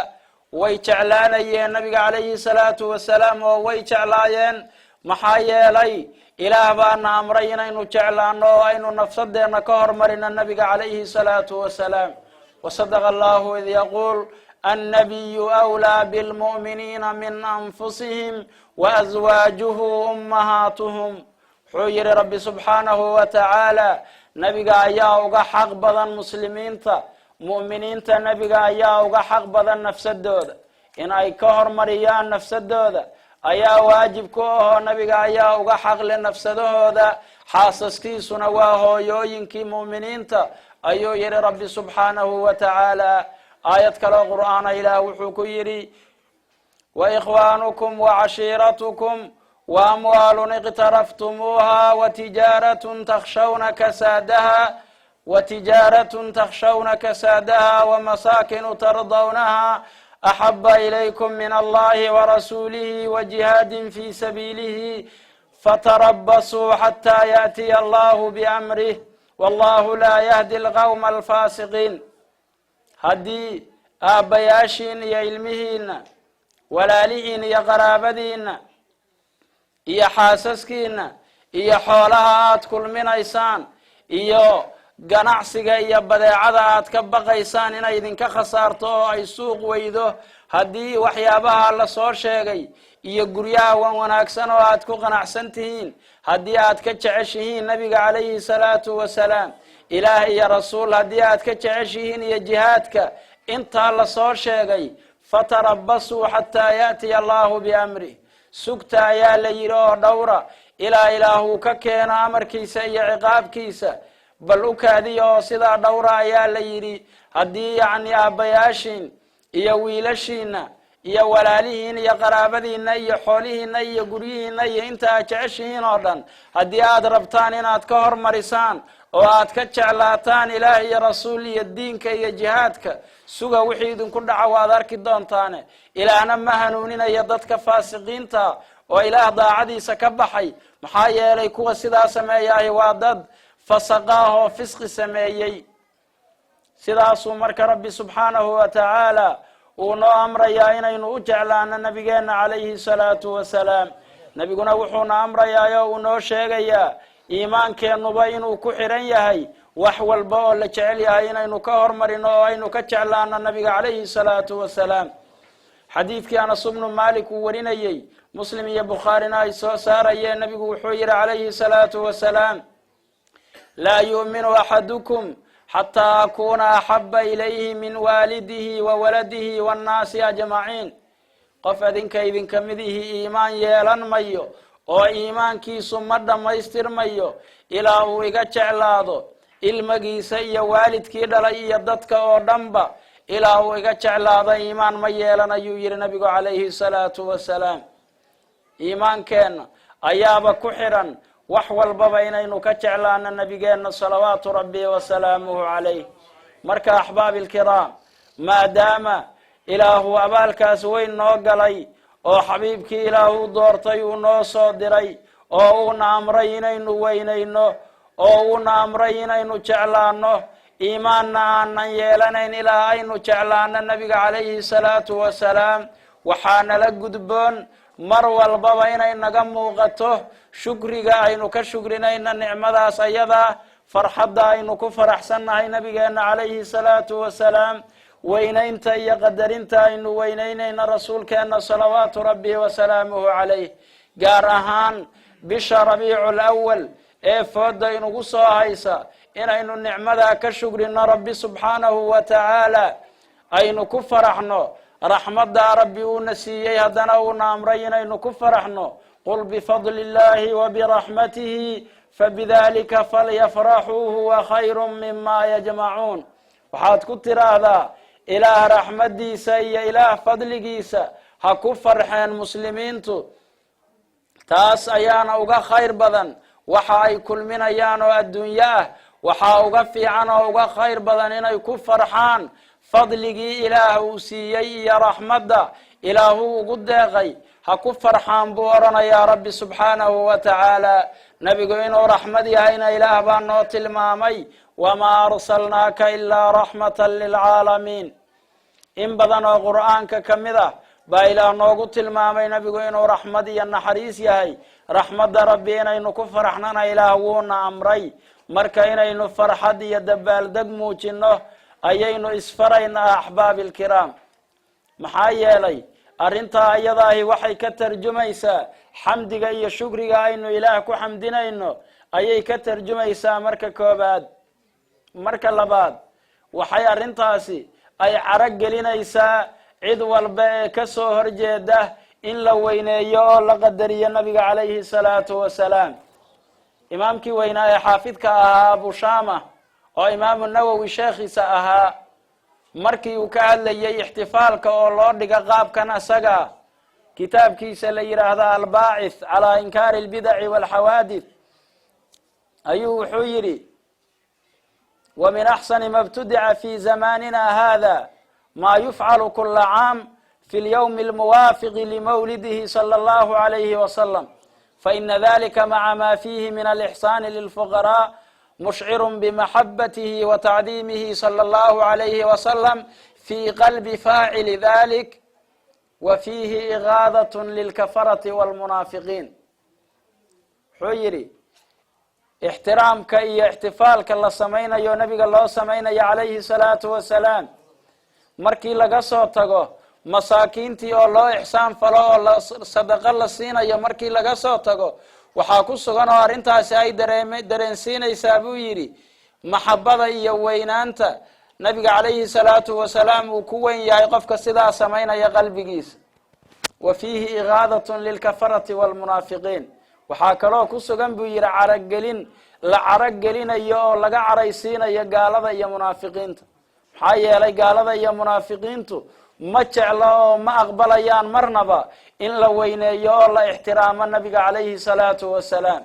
way jeclaanayeen nabiga calayhi salaatu wasalaam oo way jeclaayeen محايا لي إله بأن أمرين إنه جعلنا وإنه نفسدنا كهر مرنا النبي عليه الصلاة والسلام. وصدق الله إذ يقول النبي أولى بالمؤمنين من أنفسهم وأزواجه أمهاتهم. حجر ربي سبحانه وتعالى نبي أياه حق بدن مسلمين تا مؤمنين تا نبي أياه حق بدن نفس الدودة إن أي كهر مريان نفس الدودة أيا واجب كوه نبي أياه حق لنفس الدودة حاسس كي سنواه يوينكي مؤمنين تا أيو يري ربي سبحانه وتعالى آية كلا قرآن إلى وحوك يري وإخوانكم وعشيرتكم وأموال اقترفتموها وتجارة كسادها ومساكن ترضونها أحب إليكم من الله ورسوله وجهاد في سبيله فتربصوا حتى يأتي الله بأمره والله لا يهدي القوم الفاسقين. هدي آبياشين يا علمهين ولا لئين يا قرابدين يا حاسسكين يا حولها كل من إيسان يا ganacsiga iyo badeecada aad ka baqaysaan inay idinka khasaarto oo ay suuq weydo haddii waxyaabaha la soo sheegay iyo guryaha wanaagsan oo aad ku qanacsan tihiin haddii aad ka jeceshihiin nabiga calayhi salaatu wasalaam ilaah iyo rasuul haddii aad ka jeceshihiin iyo jihaadka intaa la soo sheegay fatarabbasuu xataa yaatiya allahu biamri sugta ayaa la yidhi oo dhowra ilaa ilaahuu ka keeno amarkiisa iyo ciqaabkiisa bal u kaadiya oo sidaa dhowra ayaa la yidhi haddii yacni aabbayaashiin iyo wiilashiina iyo walaalihiin iyo qaraabadiina iyo xoolihiina iyo guryihiina iyo inta aad jeceshihiin oo dhan haddii aad rabtaan inaad ka hormarisaan oo aad ka jeclaataan ilaah iyo rasuul iyo diinka iyo jihaadka suga wixii idinku dhaca waad arki doontaane ilaahna ma hanuuninaya dadka faasiqiinta oo ilaah daacadiisa ka baxay maxaa yeelay kuwa sidaa sameeyahay waa dad فسقاه فسق سميي سداسو مرك ربي سبحانه وتعالى ونو أمر يا إنو جعلنا نبينا عليه الصلاة والسلام نبينا وحنا أمر يا ونو شيغيا إيمان كأنه بينو كحرن يهي وحول بول لجعل يا إنو كهر مرينو إنو كجعلنا النبي عليه الصلاة والسلام حديث كان صبن مالك ورينيي مسلم يا بخارينا سار يا نبي وحير عليه الصلاة والسلام لا يؤمن أحدكم حتى أكون أحب إليه من والده وولده والناس أجمعين قف إذن كمذه إيمان يلان ميو أو إيمان كي سمد ما يستر ميو إلى ويقى جعلاده المجيسي والد كي دلائي يددك أو دنبا إلى ويقى جعلاده إيمان ما يلان يوير نبي عليه الصلاة والسلام إيمان كان أياب كحرا وحول بابا إنو كجعلنا نبينا صلوات ربي وسلامه عليه مركا أحباب الكرام ما دام إله أبالك سوين نوغلي أو حبيبك إله دورتي ونو صدري أو نامرين إنو وينينو أو نامرين إنو جعلانو إيماننا أن يلانين إلى إنو جعلنا النبي عليه الصلاة والسلام وحان لقدبون مروا البابا إنay naga muuqato shukriga aynu ka shukrinayna nicmadaas ayada farxadda aynu ku faraxsannahay nabigeena calayhi salaatu wasalaam weynaynta iyo qadarinta aynu weynaynayna rasuulkeena salawaatu rabbi wasalaamuhu calayh gaar ahaan bisha rabiicul awal ee fooda inugu soo haysa inaynu nicmadaa ka shukrino rabbi subxaanahu wa tacaala aynu ku faraxno رحمة ربي ونسيي هدنا ونامرين نكفرحنا قل بفضل الله وبرحمته فبذلك فليفرحوا هو خير مما يجمعون وحاد كتر هذا إله رحمة ديسا إله فضل ديسا هكفر حين مسلمين تاس أيانا وغا خير بدن وحاي كل من أيانا الدنيا وحا وغفي عنه وغا خير بدن إنا يكفر حان فضلك إله سيئي يا رحمة إله قدغي هكفر حان بورنا يا رب سبحانه وتعالى نبينا رحمة هنا إله بانوت المامي وما أرسلناك إلا رحمة للعالمين إن بدنا قرآنك كمذا baa ilaah noogu tilmaamay nabigu inuu raxmad iyo naxariis yahay raxmadda rabbi inaynu ku faraxnana ilaah wuuna amray marka inaynu farxad iyo dabaaldeg muujino ayaynu isfaraynaa axbaabi alkiraam maxaa yeelay arrintaa iyadaahi waxay ka tarjumaysaa xamdiga iyo shukriga aynu ilaah ku xamdinayno ayay ka tarjumaysaa marka koobaad marka labaad waxay arrintaasi ay carag gelinaysaa cid walba ee ka soo horjeeda in la weyneeyo oo la qadariyo nabiga calayhi salaatu wasalaam imaamkii weynaa ee xaafidka ahaa abu shama oo imaamu nawowi sheekhiisa ahaa markii uu ka hadlayay ixtifaalka oo loo dhiga qaabkan asaga kitaabkiisa la yidhaahda albaacith calaa inkaari albidaci walxawaadith ayuu wuxuu yidhi ومن أحسن ما ابتدع في زماننا هذا ما يفعل كل عام في اليوم الموافق لمولده صلى الله عليه وسلم فإن ذلك مع ما فيه من الإحسان للفقراء مشعر بمحبته وتعظيمه صلى الله عليه وسلم في قلب فاعل ذلك وفيه إغاظة للكفرة والمنافقين حيري احترامك iyo احتفaalka la samaynayo nabiga loo samaynayo calayhi salaatu wasalaam markii laga soo tago masaakiintii oo loo ixsaan falo oo sadaqo la siinayo markii laga soo tago waxaa ku sugan oo arrintaasi ay dareensiinaysaa buu yidhi maxabada iyo weynaanta nabiga calayhi salaatu wasalaam uu ku weyn yahay qofka sidaa samaynaya qalbigiisa wa fiihi igaadatun lilkafarati walmunaafiqiin waxaa kaloo ku sugan buu yidhi caraggelin la caraggelinayo oo laga caraysiinayo gaalada iyo munaafiqiinta maxaa yeelay gaalada iyo munaafiqiintu ma jeclo oo ma aqbalayaan marnaba in la weyneeyo oo la ixtiraamo nabiga calayhi salaatu wasalaam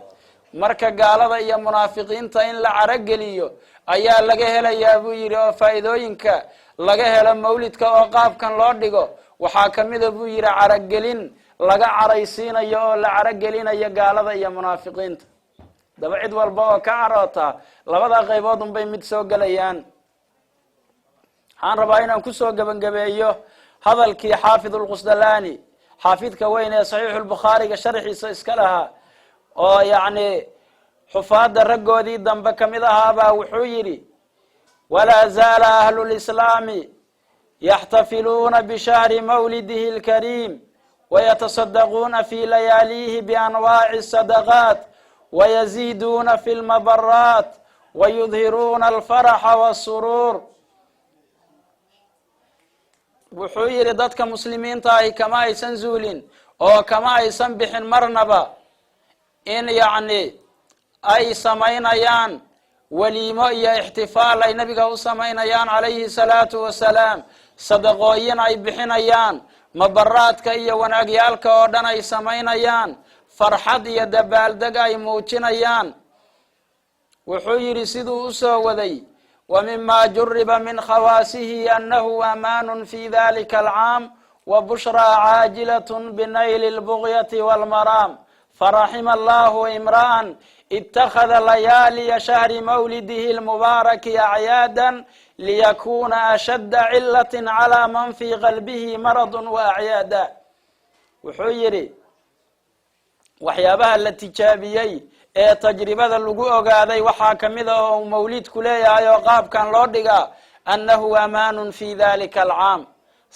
marka gaalada iyo munaafiqiinta in la caraggeliyo ayaa laga helayaa buu yidhi oo faa'iidooyinka laga helo mawlidka oo qaabkan loo dhigo waxaa kamida buu yidhi caraggelin laga caraysiinayo oo la caraggelinayo gaalada iyo munaafiqiinta daba cid walba oo ka caroota labada qaybood unbay mid soo gelayaan waxaan rabaa inaan kusoo gebangabeeyo hadalkii xaafid ulqusdalaani xaafidka weyn ee saxiixu lbukhaariga sharxiisa iska lahaa oo yacni xufaadda raggoodii dambe kamid ahaabaa wuxuu yidhi walaa zaala ahlu lislaami yaxtafiluuna bishahri mawlidihi lkariim ويتصدقون في لياليه بأنواع الصدقات ويزيدون في المبرات ويظهرون الفرح والسرور wuxuu yidhi dadka muslimiinta ahi kama aysan zuulin oo kama aysan bixin marnaba in yacni ay samaynayaan waliimo iyo ixtifaal ay nabiga u samaynayaan calayhi salaatu wasalaam sadaqooyin ay bixinayaan mabaraadka iyo wanaagyaalka oo dhan ay samaynayaan farxad iyo dabaaldeg ay muujinayaan wuxuu yidhi siduu usoo waday ومما جرب من خواصه أنه أمان في ذلك العام وبشرى عاجلة بنيل البغية والمرام فرحم الله امرأ اتخذ ليالي شهر مولده المبارك أعيادا ليكون أشد علة على من في قلبه مرض وأعيادا وحيري waxyaabaha la tijaabiyey ee tajribada lagu ogaaday waxaa kamid ah oo mawlidku leeyahay oo qaabkan loo dhigaa annahu amaanun fi dalika alcaam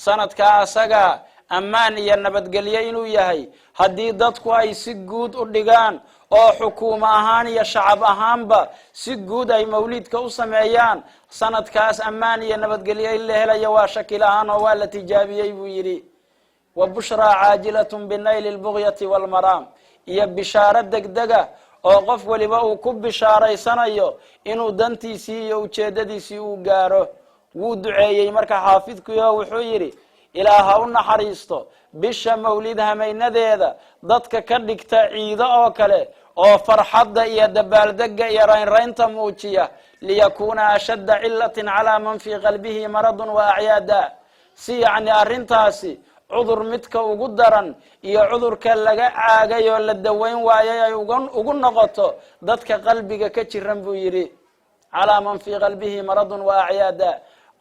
sanadkaa asaga ammaan iyo nabadgelyo inuu yahay haddii dadku ay si guud u dhigaan oo xukuumo ahaan iyo shacab ahaanba si guud ay mawlidka u sameeyaan sanadkaas ammaan iyo nabadgelyo in la helayo waa shakil ahaan oo waa la tijaabiyey buu yidhi wa bushraa caajilatun binayli lbugyati walmaraam iyo bishaaro degdega oo qof waliba uu ku bishaaraysanayo inuu dantiisii iyo ujeedadiisii uu gaaro wuu duceeyey marka xaafidkuyo wuxuu yidhi ilaah ha u naxariisto bisha mawlid hamaynadeeda dadka ka dhigta ciido oo kale oo farxadda iyo dabaaldega iyo raynraynta muujiya liyakuuna ashadda cilatin calaa man fii qalbihi maradun wa acyaada si yacni arrintaasi cudur midka ugu daran iyo cudurka laga caagay oo la daweyn waayay ay ugu noqoto dadka qalbiga ka jiran buu yidhi calaa man fii qalbihi maradun wa acyaada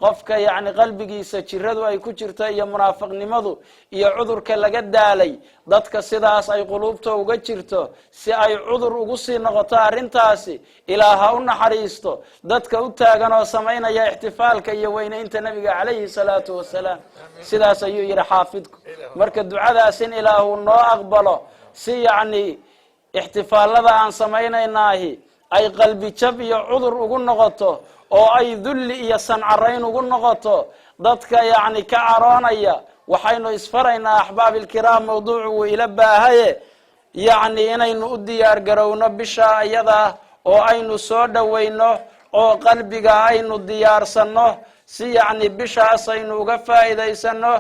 qofka yacni qalbigiisa jiradu ay ku jirto iyo munaafiqnimadu iyo cudurka laga daalay dadka sidaas ay quluubta uga jirto si ay cudur ugu sii noqoto arrintaasi ilaaha u naxariisto dadka u taagan oo samaynaya ixtifaalka iyo weynaynta nabiga calayhi salaatu wasalaam sidaas ayuu yidhi xaafidku marka ducadaas in ilaahu noo aqbalo si yacni ixtifaalada aan samaynaynaahi ay qalbi jab iyo cudur ugu noqoto oo ay dulli iyo sancarayn ugu noqoto dadka yacni ka caroonaya waxaynu isfaraynaa axbaabi ilkiraam mawduucu wuu ila baahaye yacni inaynu u diyaar garowno bisha iyada oo aynu soo dhowayno oo qalbiga aynu diyaarsanno si yacni bishaas aynu uga faa'iidaysano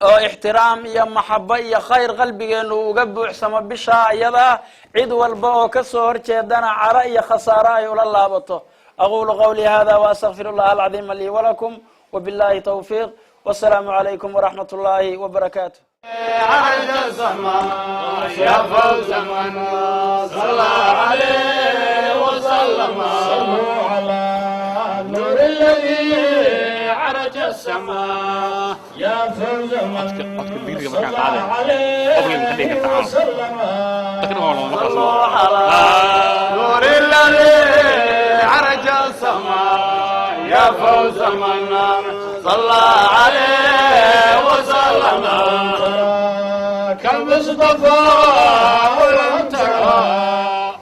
oo ixtiraam iyo maxabo iyo khayr qalbigeenu uga buuxsamo bisha iyada cid walba oo ka soo horjeedana caro iyo khasaaro ay ula laabato أقول قولي هذا وأستغفر الله العظيم لي ولكم وبالله توفيق والسلام عليكم ورحمة الله وبركاته عرج الزمان يا فوز من صلى عليه وسلم صلوا على النور الذي عرج السماء يا فوز من صلى عليه وسلم صلوا على النور الذي عرج السماء يا فوز من صلى عليه وسلم كالمصطفى ولم ترى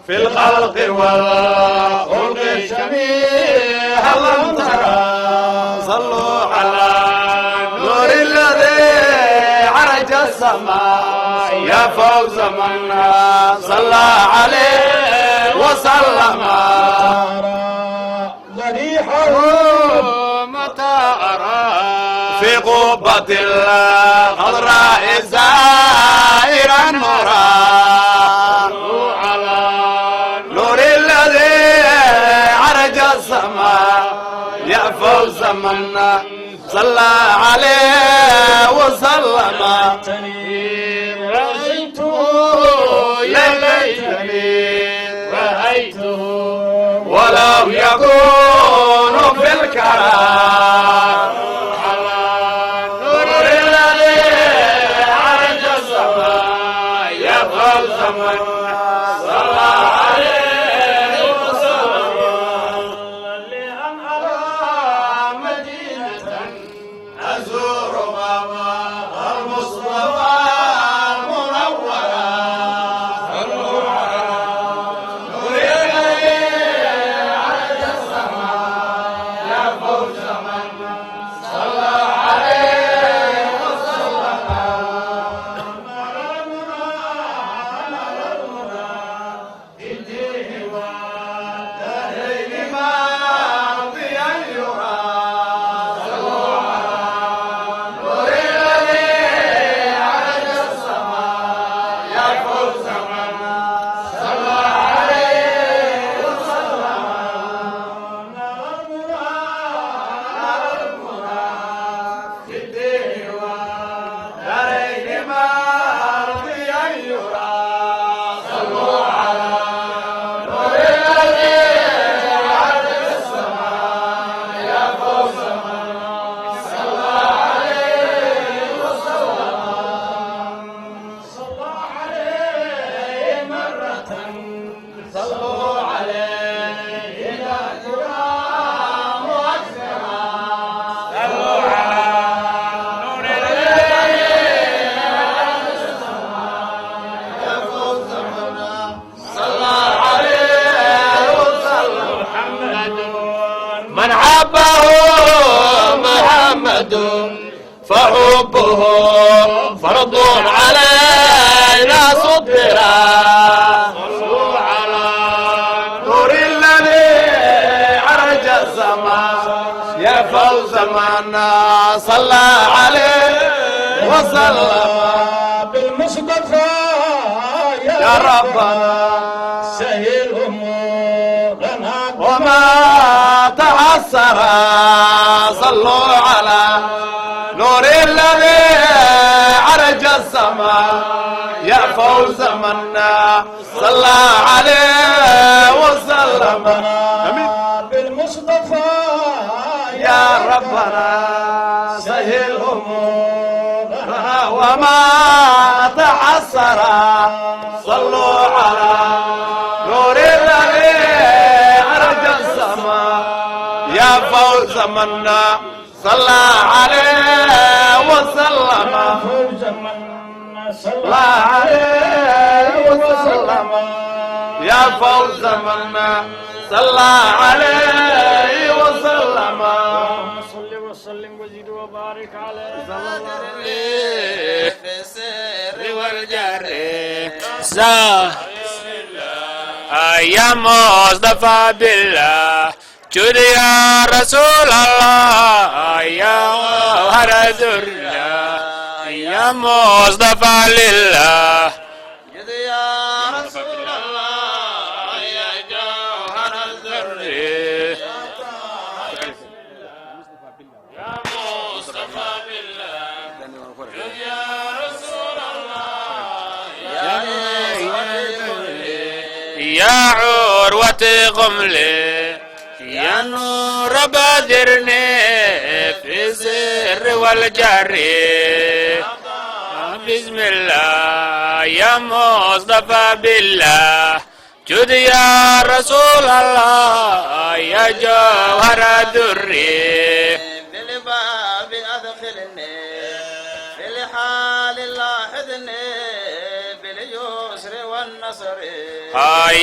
في الخلق والخلق شبيها لم ترى صلوا على النور الذي عرج السماء يا فوز من صلى عليه وسلم ذريحه متى أرى في قبة الخضراء زائرا نورا على نور الذي عرج السماء يا فوز من صلى عليه وسلم رأيته يا ليتني رأيته ولو يكون في الكرام على نور الذي عرج السماء يا فوز من صلى عليه وسلم لأن أرى مدينة أزور بابا المصطفى المنورة صلوا على نور الذي عرج السماء يا فوز من صلى عليه وسلم إديه ودارين ماضيا يرى صلوا على نور الذي عرج السماء يا فوز من صلى عليه وسلم إديه ودارين ماضيا يرى صلوا على نور الذي عرج السماء يا فوز من صلى عليه وسلم صلى عليه مرة صلوا عليه إذا كرام وأكثرا صلوا على نور الذي عرج السماء يا فوز من صلى عليه وسلم محمد من حبه محمد فحبه فرض علينا صدرا صلوا على نور الذي عرج السماء يا فوز من صلى عليه وسلم بالمصطفى يا ربنا سهل أمورنا وما تعسر صلوا على نور الذي عرج السماء يا فوز من صلى عليه وسلم بالمصطفى يا ربنا سهل أمورنا وما تعسر صلوا على نور الذي أرجى السماء يا فوز منا صلى عليه وسلم صلى عليه وسلم يا فوز منا صلى عليه وسلم صل وسلم وزد وبارك عليه في السر والجر يا مصطفى بالله جد يا رسول الله يا هردنا يا مصطفى لله جد يا رسول الله يا جوهر الذر يا مصطفى بالله جد يا رسول الله يا عروة قملي يا نور بدرني في السر والجر بسم الله يا مصطفى بالله جد يا رسول الله يا جوهر الدري بالباب أدخلني في الحال لاحظني باليسر والنصر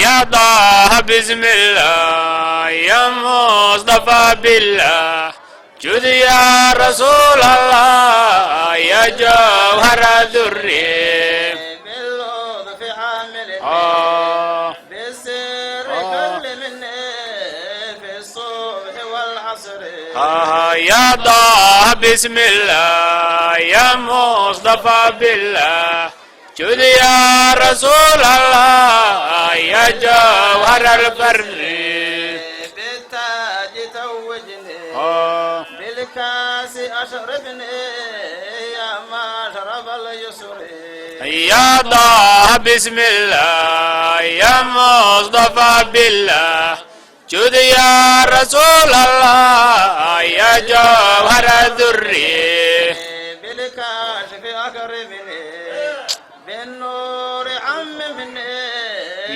يا ضاه بسم الله يا مصطفى بالله جد يا رسول الله يا جوهر الدري باللطف حاملني بالسر كلمني في الصبح والعصر يا ضاه بسم الله يا مصطفى بالله جد يا رسول الله يا جوهر البر بالتاج توجني بالكاس أشربني يا مشرب اليسر يا ضاه بسم الله يا مصطفى بالله جد يا رسول الله يا جوهر الدري بالكاشف أقربني بالنور عممني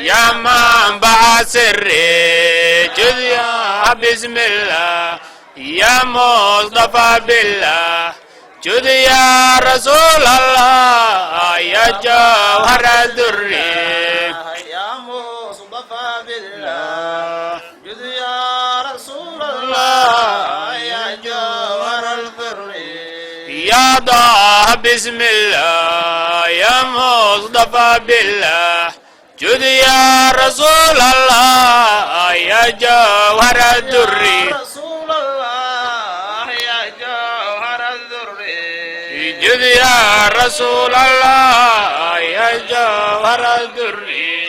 يا منبع سري جد يا بسم الله يا مصطفى بالله جد يا رسول الله يا جوهر الدري يا مصطفى بالله جد يا رسول الله يا جوهر الدري يا ضاه بسم الله يا مصطفى بالله جد يا رسول الله يا جوهر الدري رسول الله يا جوهر الدري جد يا رسول الله يا جوهر الدري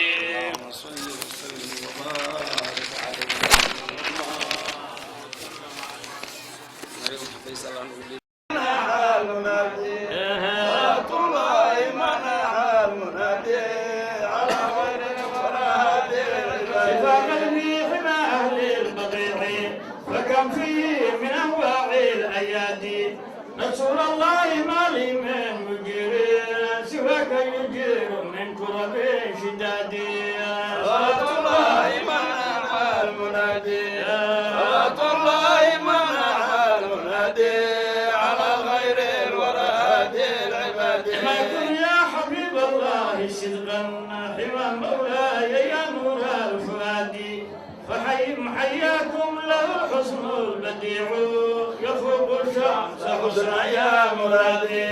رسول الله ما لي من مجير سواك يجير من كرب شدادي صلاة الله منع المنادي صلاة الله منع المنادي على غير الوراد العباد ما كن يا حبيب الله صدقا حمى مولاي يا نور الفؤاد فحياكم له الحسن البديع يفوق الشمس حسنا يا مرادي